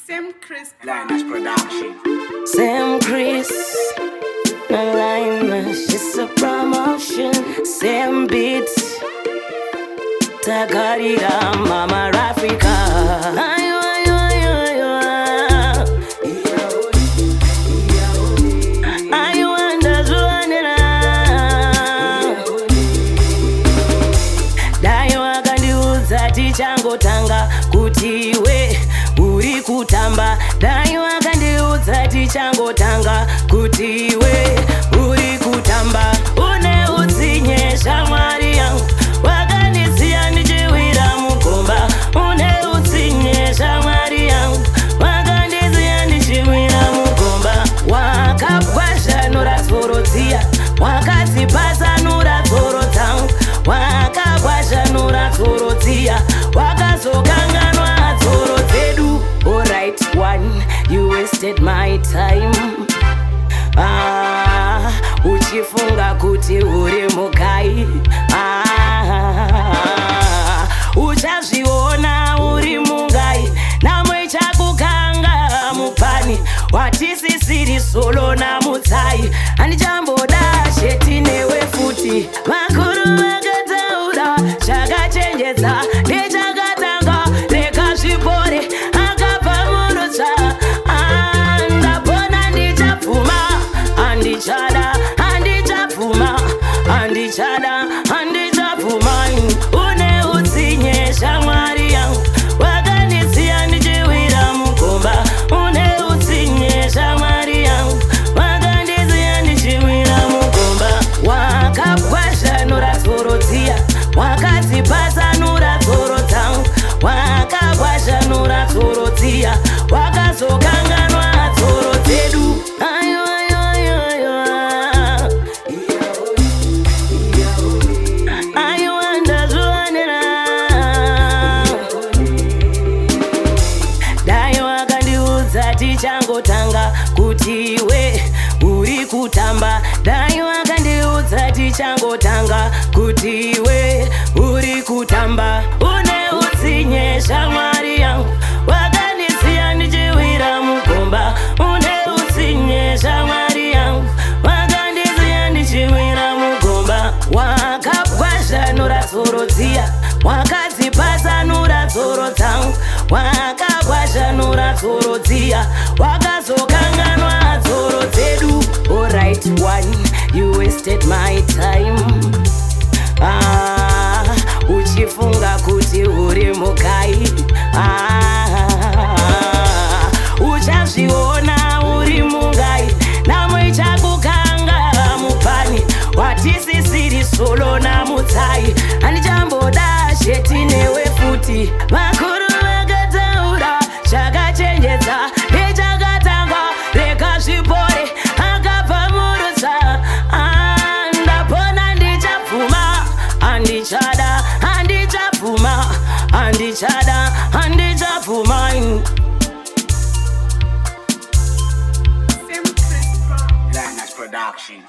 Sam Chris. Linus Production. Sam Chris. Linus, it's a promotion. Sam beats. Takarira Mama Africa. Tichangotanga kuti we uri kutamba. Dai wakandiudza tichangotanga kuti we uri kutamba. Une utsinye shamwari yangu, wakandisiya ndichiwira mugomba. Une utsinye shamwari yangu, wakandisiya ndichiwira mugomba. Wakagwazhanura tsoro dziya, wakadzipasanura tsoro dzangu. Wakagwazhanura tsoro dziya, wakazokanganwa tsoro dzedu. Alright one, you wasted my time. Uchifunga kuti uri mugai. Uchazviona uri mungai, namwe chakukanga mupani. Watisisiri solo namutsai, handichamboda sheti newe futi. Vakuru vakataura chakachenjedza nechakatanga, reka zvipore akabvamurutsa. Ndapona ndichapfuma, handichada, handichapfuma, handichada, handichapfuma. Une utsinye shamwari yangu, wakandisiya ndichiwira mugomba. Une utsinye shamwari yangu, wakandisiya ndichiwira mugomba. Wakagwazhanura tsoro dziya, wakadzipasanura tsoro dzangu. Wakagwazhanura tsoro dziya, wakazokanganwa tsoro dzedu. Tichangotanga kuti we uri kutamba. Dai wakandiudza tichangotanga kuti we uri kutamba. Une utsinye shamwari yangu, wakandisiya ndichiwira mugomba. Une utsinye shamwari yangu, wakandisiya ndichiwira mugomba. Wakagwazhanura tsoro dziya, wakadzipasanura tsoro dzangu. Wakagwazhanura tsoro dziya, wakazokanganwa tsoro dzedu. Alright one, you wasted my time. Uchifunga kuti uri mukai. Uchazviona uri mungai, namwe chakukanga mupani. Watisisiri solo namutsai, handichamboda sheti newe futi. Vakuru vakataura chakachenjedza nechakatanga, reka zvipore akabvamurutsa. Ndapona ndichapfuma, handichada, handichapfuma, handichada, handichapfuma. Sam Chris. Linus Production.